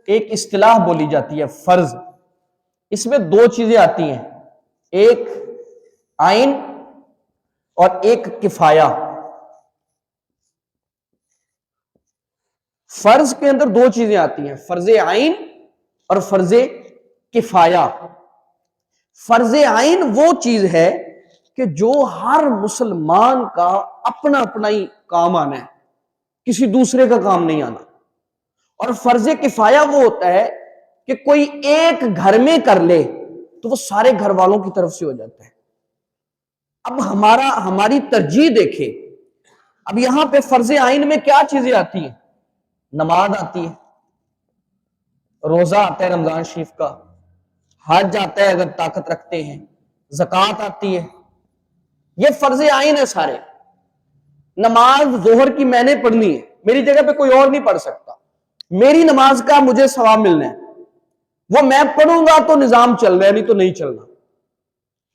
ایک اصطلاح بولی جاتی ہے فرض، اس میں دو چیزیں آتی ہیں، ایک عین اور ایک کفایہ۔ فرض کے اندر دو چیزیں آتی ہیں، فرض عین اور فرض کفایہ۔ فرض عین وہ چیز ہے کہ جو ہر مسلمان کا اپنا اپنا ہی کام آنا ہے، کسی دوسرے کا کام نہیں آنا۔ اور فرض کفایہ وہ ہوتا ہے کہ کوئی ایک گھر میں کر لے تو وہ سارے گھر والوں کی طرف سے ہو جاتا ہے۔ اب ہماری ترجیح دیکھیں، اب یہاں پہ فرض عین میں کیا چیزیں آتی ہیں؟ نماز آتی ہے، روزہ آتا ہے رمضان شریف کا، حج آتا ہے اگر طاقت رکھتے ہیں، زکوٰۃ آتی ہے، یہ فرض عین ہے سارے۔ نماز ظہر کی میں نے پڑھنی ہے، میری جگہ پہ کوئی اور نہیں پڑھ سکتا، میری نماز کا مجھے ثواب ملنا ہے، وہ میں پڑھوں گا تو نظام چل رہا ہے، نہیں تو نہیں چلنا۔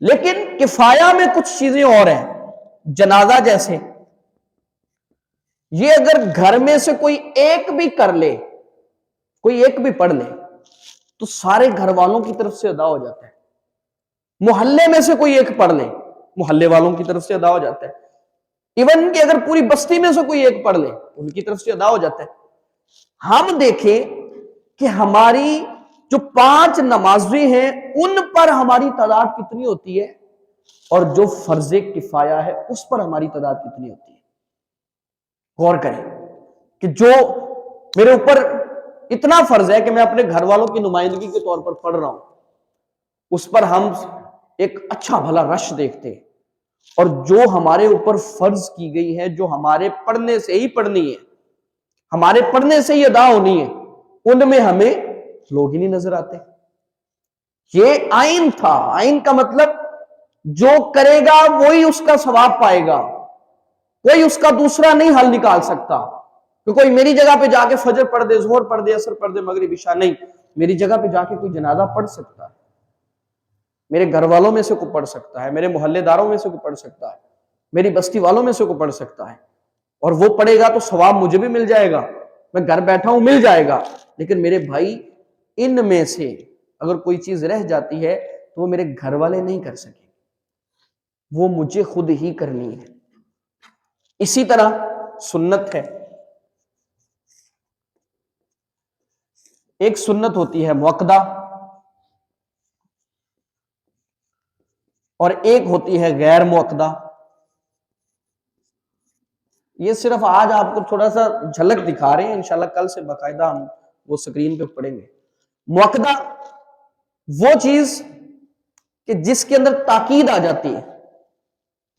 لیکن کفایہ میں کچھ چیزیں اور ہیں، جنازہ جیسے، یہ اگر گھر میں سے کوئی ایک بھی کر لے، کوئی ایک بھی پڑھ لے تو سارے گھر والوں کی طرف سے ادا ہو جاتا ہے۔ محلے میں سے کوئی ایک پڑھ لے، محلے والوں کی طرف سے ادا ہو جاتا ہے۔ ایون کہ اگر پوری بستی میں سے کوئی ایک پڑھ لے ان کی طرف سے ادا ہو جاتا ہے۔ ہم دیکھیں کہ ہماری جو 5 نمازیں ہیں ان پر ہماری تعداد کتنی ہوتی ہے، اور جو فرض کفایہ ہے اس پر ہماری تعداد کتنی ہوتی ہے۔ غور کریں کہ جو میرے اوپر اتنا فرض ہے کہ میں اپنے گھر والوں کی نمائندگی کے طور پر پڑھ رہا ہوں، اس پر ہم ایک اچھا بھلا رش دیکھتے ہیں، اور جو ہمارے اوپر فرض کی گئی ہے، جو ہمارے پڑھنے سے ہی پڑھنی ہے، ہمارے پڑھنے سے ہی ادا ہونی ہے، ان میں ہمیں لوگ ہی نہیں نظر آتے۔ یہ عین تھا۔ عین کا مطلب جو کرے گا وہی اس کا ثواب پائے گا، کوئی اس کا دوسرا نہیں حل نکال سکتا کہ کوئی میری جگہ پہ جا کے فجر پڑھ دے، ظہر پڑھ دے، عصر پڑھ دے، مغرب عشاء، نہیں، میری جگہ پہ جا کے کوئی جنازہ پڑھ سکتا ہے، میرے گھر والوں میں سے کوئی پڑھ سکتا ہے، میرے محلے داروں میں سے کوئی پڑھ سکتا ہے، میری بستی والوں میں سے کوئی پڑھ سکتا ہے، اور وہ پڑھے گا تو ثواب مجھے بھی مل جائے گا، میں گھر بیٹھا ہوں مل جائے گا۔ لیکن میرے بھائی، ان میں سے اگر کوئی چیز رہ جاتی ہے تو وہ میرے گھر والے نہیں کر سکیں، وہ مجھے خود ہی کرنی ہے۔ اسی طرح سنت ہے، ایک سنت ہوتی ہے مؤکدہ اور ایک ہوتی ہے غیر مؤکدہ۔ یہ صرف آج آپ کو تھوڑا سا جھلک دکھا رہے ہیں، انشاءاللہ کل سے باقاعدہ ہم وہ سکرین پہ پڑھیں گے۔ مؤکدہ وہ چیز کہ جس کے اندر تاکید آ جاتی ہے۔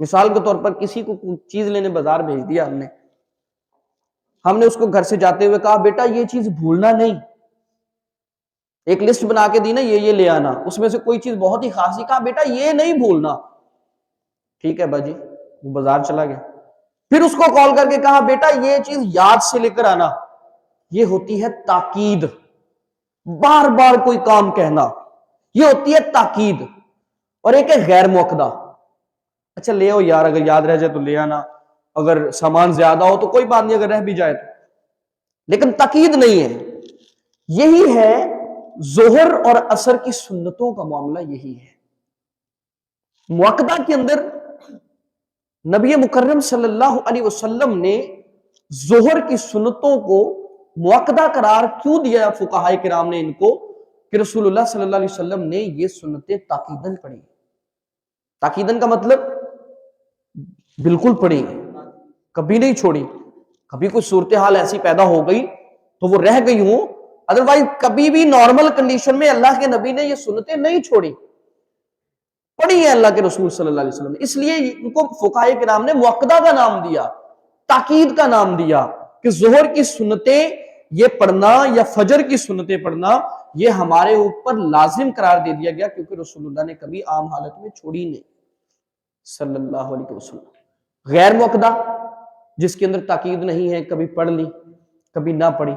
مثال کے طور پر کسی کو چیز لینے بازار بھیج دیا ہم نے اس کو گھر سے جاتے ہوئے کہا بیٹا یہ چیز بھولنا نہیں، ایک لسٹ بنا کے دی نا، یہ لے آنا، اس میں سے کوئی چیز بہت ہی خاص ہی، کہا بیٹا یہ نہیں بھولنا، ٹھیک ہے باجی، وہ بازار چلا گیا۔ پھر اس کو کال کر کے کہا بیٹا یہ چیز یاد سے لے کر آنا، یہ ہوتی ہے تاکید، بار بار کوئی کام کہنا، یہ ہوتی ہے تاکید۔ اور ایک ہے غیر مؤکدہ، اچھا لے آؤ یار، اگر یاد رہ جائے تو لے آنا، اگر سامان زیادہ ہو تو کوئی بات نہیں، اگر رہ بھی جائے تو، لیکن تاکید نہیں ہے۔ یہی ہے ظہر اور عصر کی سنتوں کا معاملہ، یہی ہے۔ مؤکدہ کے اندر نبی مکرم صلی اللہ علیہ وسلم نے ظہر کی سنتوں کو مؤکدہ قرار کیوں دیا فقہائے کرام نے ان کو، کہ رسول اللہ صلی اللہ علیہ وسلم نے یہ سنتیں تاکیدن پڑھی۔ تاکیدن کا مطلب بالکل پڑھی، کبھی نہیں چھوڑی، کبھی کوئی صورتحال ایسی پیدا ہو گئی تو وہ رہ گئی ہوں، ادروائز کبھی بھی نارمل کنڈیشن میں اللہ کے نبی نے یہ سنتیں نہیں چھوڑی، پڑھی ہے اللہ کے رسول صلی اللہ علیہ وسلم نے۔ اس لیے ان کو فقہائے کرام نے مؤکدہ کا نام دیا، تاکید کا نام دیا، کہ ظہر کی سنتیں یہ پڑھنا یا فجر کی سنتیں پڑھنا یہ ہمارے اوپر لازم قرار دے دیا گیا، کیونکہ رسول اللہ نے کبھی عام حالت میں چھوڑی نہیں صلی اللہ علیہ وسلم۔ غیر مؤکدہ جس کے اندر تاکید نہیں ہے، کبھی پڑھ لی کبھی نہ پڑھی،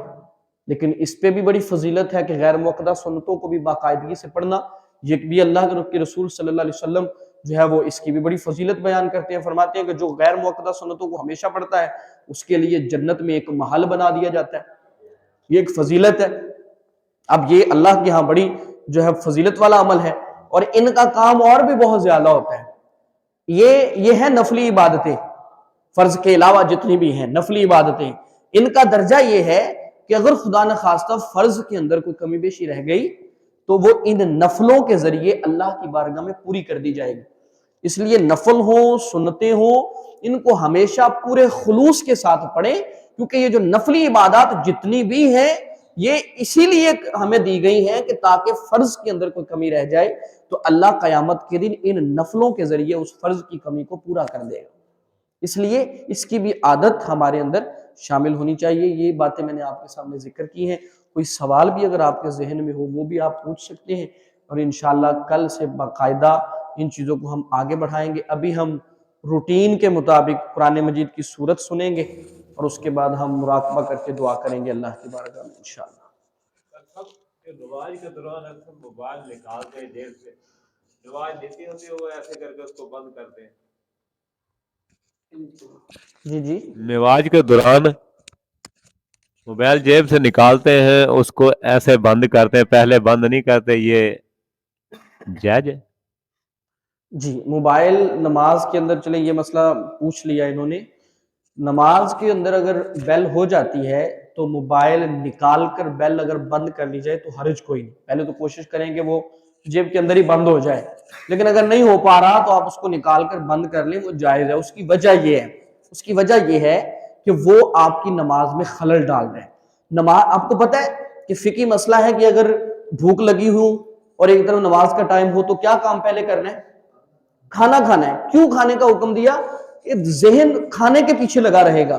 لیکن اس پہ بھی بڑی فضیلت ہے کہ غیر مؤکدہ سنتوں کو بھی باقاعدگی سے پڑھنا، یہ بھی اللہ کے رسول صلی اللہ علیہ وسلم جو ہے وہ اس کی بھی بڑی فضیلت بیان کرتے ہیں، فرماتے ہیں کہ جو غیر مؤکدہ سنتوں کو ہمیشہ پڑھتا ہے اس کے لیے جنت میں ایک محل بنا دیا جاتا ہے، یہ ایک فضیلت ہے۔ اب یہ اللہ کے ہاں بڑی جو ہے فضیلت والا عمل ہے، اور ان کا کام اور بھی بہت زیادہ ہوتا ہے۔ یہ ہے نفلی عبادتیں، فرض کے علاوہ جتنی بھی ہیں نفلی عبادتیں، ان کا درجہ یہ ہے کہ اگر خدا نخواستہ فرض کے اندر کوئی کمی بیشی رہ گئی تو وہ ان نفلوں کے ذریعے اللہ کی بارگاہ میں پوری کر دی جائے گی۔ اس لیے نفل ہوں سنتیں ہوں، ان کو ہمیشہ پورے خلوص کے ساتھ پڑھیں، کیونکہ یہ جو نفلی عبادات جتنی بھی ہیں یہ اسی لیے ہمیں دی گئی ہیں کہ تاکہ فرض کے اندر کوئی کمی رہ جائے تو اللہ قیامت کے دن ان نفلوں کے ذریعے اس فرض کی کمی کو پورا کر دے گا۔ اس لیے اس کی بھی عادت ہمارے اندر شامل ہونی چاہیے۔ یہ باتیں میں نے آپ کے سامنے ذکر کی ہیں، کوئی سوال بھی اگر آپ کے ذہن میں ہو وہ بھی آپ پوچھ سکتے ہیں، اور انشاءاللہ کل سے باقاعدہ ان چیزوں کو ہم آگے بڑھائیں گے۔ ابھی ہم روٹین کے مطابق قرآن مجید کی سورت سنیں گے اور اس کے بعد ہم مراقبہ کر کے دعا کریں گے اللہ کی بارگاہ میں انشاءاللہ۔ نماز کے دوران اکثر موبائل نکالتے ہیں جیب سے، نماز لیتی ہوتی ہے وہ ایسے کر کے اس کو بند کرتے ہیں۔ جی نماز کے دوران موبائل جیب سے نکالتے ہیں اس کو ایسے بند کرتے ہیں، پہلے بند نہیں کرتے، یہ جائز ہے؟ جی، موبائل نماز کے اندر، چلیں یہ مسئلہ پوچھ لیا انہوں نے، نماز کے اندر اگر بیل ہو جاتی ہے تو موبائل نکال کر بیل اگر بند کر لی جائے تو حرج کوئی نہیں، پہلے تو کوشش کریں کہ وہ جیب کے اندر ہی بند ہو جائے، لیکن اگر نہیں ہو پا رہا تو آپ اس کو نکال کر بند کر لیں، وہ جائز ہے۔ اس کی وجہ یہ ہے کہ وہ آپ کی نماز میں خلل ڈال رہے ہیں۔ نماز آپ کو پتہ ہے کہ فقہی مسئلہ ہے کہ اگر بھوک لگی ہو اور ایک طرف نماز کا ٹائم ہو تو کیا کام پہلے کرنا ہے؟ کھانا ہے۔ کیوں کھانے کا حکم دیا؟ کہ ذہن کھانے کے پیچھے لگا رہے گا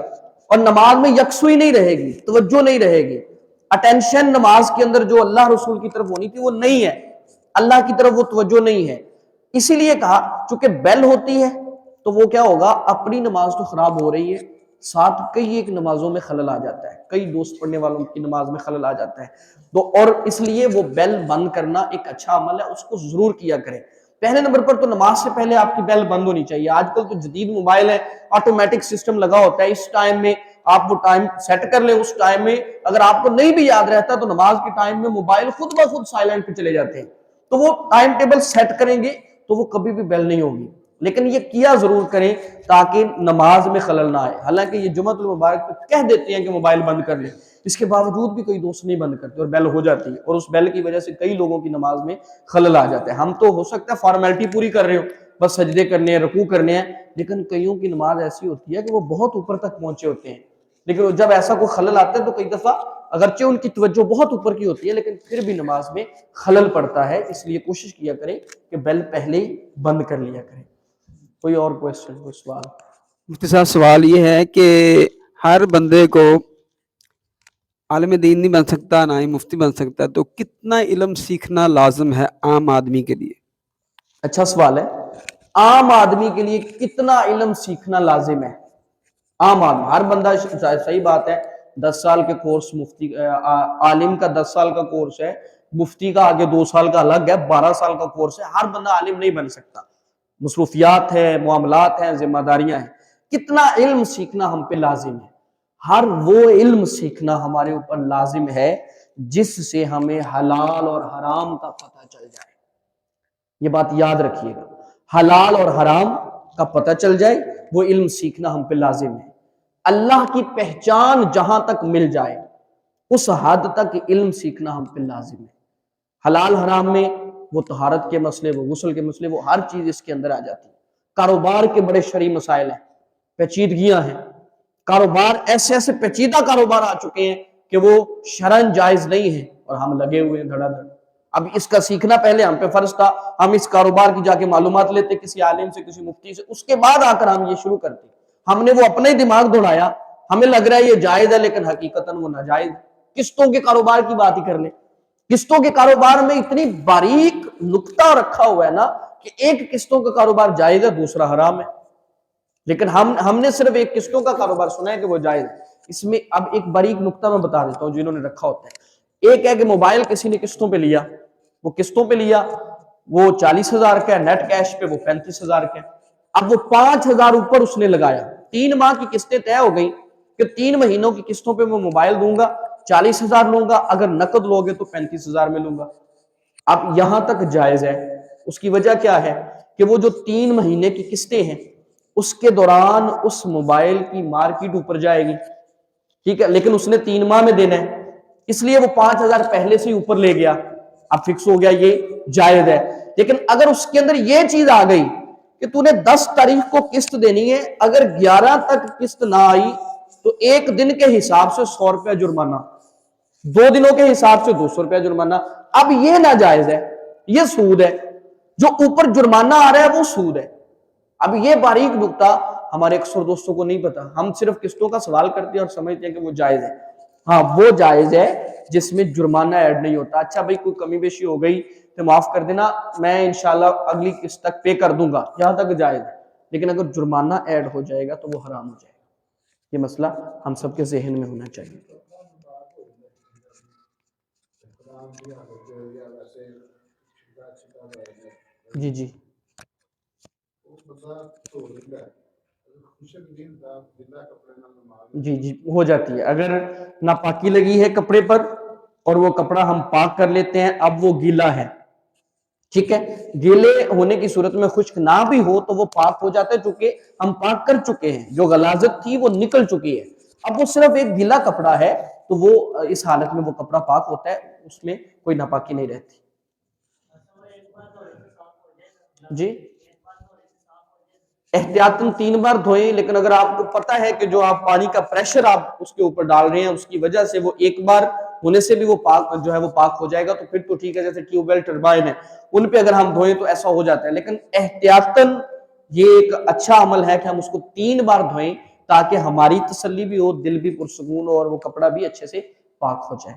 اور نماز میں یکسوئی نہیں رہے گی، توجہ نہیں رہے گی، اٹینشن نماز کے اندر جو اللہ رسول کی طرف ہونی تھی وہ نہیں ہے، اللہ کی طرف وہ توجہ نہیں ہے۔ اسی لیے کہا چونکہ بیل ہوتی ہے تو وہ کیا ہوگا، اپنی نماز تو خراب ہو رہی ہے، ساتھ کئی ایک نمازوں میں خلل آ جاتا ہے، کئی دوست پڑھنے والوں کی نماز میں خلل آ جاتا ہے، تو اور اس لیے وہ بیل بند کرنا ایک اچھا عمل ہے، اس کو ضرور کیا کریں۔ پہلے نمبر پر تو نماز سے پہلے آپ کی بیل بند ہونی چاہیے۔ آج کل تو جدید موبائل ہے، آٹومیٹک سسٹم لگا ہوتا ہے، اس ٹائم میں آپ وہ ٹائم سیٹ کر لیں، اس ٹائم میں اگر آپ کو نہیں بھی یاد رہتا تو نماز کے ٹائم میں موبائل خود بخود سائلنٹ پہ چلے جاتے ہیں، تو وہ ٹائم ٹیبل سیٹ کریں گے تو وہ کبھی بھی بیل نہیں ہوگی، لیکن یہ کیا ضرور کریں تاکہ نماز میں خلل نہ آئے۔ حالانکہ یہ جمعۃ المبارک پہ کہہ دیتے ہیں کہ موبائل بند کر لیں، اس کے باوجود بھی کوئی دوست نہیں بند کرتے اور بیل ہو جاتی ہے، اور اس بیل کی وجہ سے کئی لوگوں کی نماز میں خلل آ جاتا ہے۔ ہم تو ہو سکتا ہے فارمیلٹی پوری کر رہے ہو، بس سجدے کرنے ہیں، رکوع کرنے ہیں، لیکن کئیوں کی نماز ایسی ہوتی ہے کہ وہ بہت اوپر تک پہنچے ہوتے ہیں، لیکن جب ایسا کوئی خلل آتا ہے تو کئی دفعہ اگرچہ ان کی توجہ بہت اوپر کی ہوتی ہے لیکن پھر بھی نماز میں خلل پڑتا ہے، اس لیے کوشش کیا کریں کہ بیل پہلے ہی بند کر لیا کریں۔ کوئی اور کوئی سوال؟ مفتی صاحب سوال یہ ہے کہ ہر بندے کو عالم دین نہیں بن سکتا، نہ ہی مفتی بن سکتا، تو کتنا علم سیکھنا لازم ہے عام آدمی کے لیے؟ اچھا سوال ہے، عام آدمی کے لیے کتنا علم سیکھنا لازم ہے؟ عام آدمی، ہر بندہ، صحیح بات ہے، 10 سال کے کورس مفتی عالم کا 10 سال کا کورس ہے، مفتی کا آگے 2 سال کا الگ ہے، 12 سال کا کورس ہے، ہر بندہ عالم نہیں بن سکتا، مصروفیات ہیں، معاملات ہیں، ذمہ داریاں ہیں۔ کتنا علم سیکھنا ہم پہ لازم ہے؟ ہر وہ علم سیکھنا ہمارے اوپر لازم ہے جس سے ہمیں حلال اور حرام کا پتہ چل جائے، یہ بات یاد رکھیے گا، حلال اور حرام کا پتہ چل جائے وہ علم سیکھنا ہم پہ لازم ہے۔ اللہ کی پہچان جہاں تک مل جائے اس حد تک علم سیکھنا ہم پہ لازم ہے۔ حلال حرام میں وہ طہارت کے مسئلے، وہ غسل کے مسئلے، وہ ہر چیز اس کے اندر آ جاتی ہے۔ کاروبار کے بڑے شرعی مسائل ہیں، پیچیدگیاں ہیں، کاروبار ایسے پیچیدہ کاروبار آ چکے ہیں کہ وہ شرعاً جائز نہیں ہے اور ہم لگے ہوئے ہیں دھڑا دھڑ۔ اب اس کا سیکھنا پہلے ہم پہ فرض تھا، ہم اس کاروبار کی جا کے معلومات لیتے کسی عالم سے، کسی مفتی سے، اس کے بعد آ کر ہم یہ شروع کرتے۔ ہم نے وہ اپنا ہی دماغ دوڑایا، ہمیں لگ رہا ہے یہ جائز ہے لیکن حقیقتاً وہ ناجائز ہے۔ قسطوں کے کاروبار کی بات ہی کر لیں، قسطوں کے کاروبار میں اتنی باریک نقطہ رکھا ہوا ہے نا کہ ایک قسطوں کا کاروبار جائز ہے، دوسرا حرام ہے، لیکن ہم نے صرف ایک قسطوں کا کاروبار سنا ہے کہ وہ جائز ہے۔ اس میں اب ایک باریک نقطہ میں بتا دیتا ہوں جنہوں نے رکھا ہوتا ہے۔ ایک ہے کہ موبائل کسی نے قسطوں پہ لیا، وہ قسطوں پہ لیا، وہ 40,000 کا ہے، نیٹ کیش پہ وہ 35,000 کا ہے، اب وہ 5,000 اوپر اس نے لگایا، 3 ماہ کی قسطیں طے ہو گئی کہ 3 مہینوں کی قسطوں پہ میں موبائل دوں گا، 40,000 لوں گا, اگر نقد لوگے تو 35,000 میں لوں گا. اب یہاں تک جائز ہے. اس کی وجہ کیا ہے کہ وہ جو 3 مہینے کی قسطیں ہیں اس کے دوران اس موبائل کی مارکیٹ اوپر جائے گی, ٹھیک ہے, لیکن اس نے 3 ماہ میں دینا ہے, اس لیے وہ 5,000 پہلے سے ہی اوپر لے گیا, اب فکس ہو گیا, یہ جائز ہے. لیکن اگر اس کے اندر یہ چیز آ گئی کہ تو نے 10 تاریخ کو قسط دینی ہے, اگر 11 تک قسط نہ آئی تو 1 دن کے حساب سے 100 روپیہ جرمانہ, 2 دنوں کے حساب سے 200 روپیہ جرمانہ. اب یہ ناجائز ہے, یہ سود ہے, جو اوپر جرمانہ آ رہا ہے وہ سود ہے. اب یہ باریک نکتہ ہمارے اکثر دوستوں کو نہیں پتا, ہم صرف قسطوں کا سوال کرتے ہیں اور سمجھتے ہیں کہ وہ جائز ہے. ہاں وہ جائز ہے جس میں جرمانہ ایڈ نہیں ہوتا. اچھا بھائی کوئی کمی بیشی ہو گئی تو معاف کر دینا, میں انشاءاللہ اگلی قسط تک پے کر دوں گا, یہاں تک جائز ہے. لیکن اگر جرمانہ ایڈ ہو جائے گا تو وہ حرام ہو جائے گا. یہ مسئلہ ہم سب کے ذہن میں ہونا چاہیے. جی جی جی جی ہو جاتی ہے. اگر ناپاکی لگی ہے کپڑے پر اور وہ کپڑا ہم پاک کر لیتے ہیں, اب وہ گیلا ہے, ٹھیک ہے, گیلے ہونے کی صورت میں خشک نہ بھی ہو تو وہ پاک ہو جاتا ہے, چونکہ ہم پاک کر چکے ہیں, جو غلاظت تھی وہ نکل چکی ہے. اب وہ صرف ایک گیلا کپڑا ہے تو وہ اس حالت میں وہ کپڑا پاک ہوتا ہے, اس میں کوئی ناپاکی نہیں رہتی. جی احتیاطاً 3 بار دھوئیں, لیکن اگر آپ کو پتا ہے کہ جو آپ پانی کا پریشر آپ اس کے اوپر ڈال رہے ہیں اس کی وجہ سے وہ ایک بار ہونے سے بھی وہ پاک جو ہے وہ پاک ہو جائے گا تو پھر تو ٹھیک ہے. جیسے ٹیوب ویل ٹربائن ہے ان پہ اگر ہم دھوئیں تو ایسا ہو جاتا ہے, لیکن احتیاطاً یہ ایک اچھا عمل ہے کہ ہم اس کو 3 بار دھوئیں تاکہ ہماری تسلی بھی ہو, دل بھی پرسکون ہو اور وہ کپڑا بھی اچھے سے پاک ہو جائے.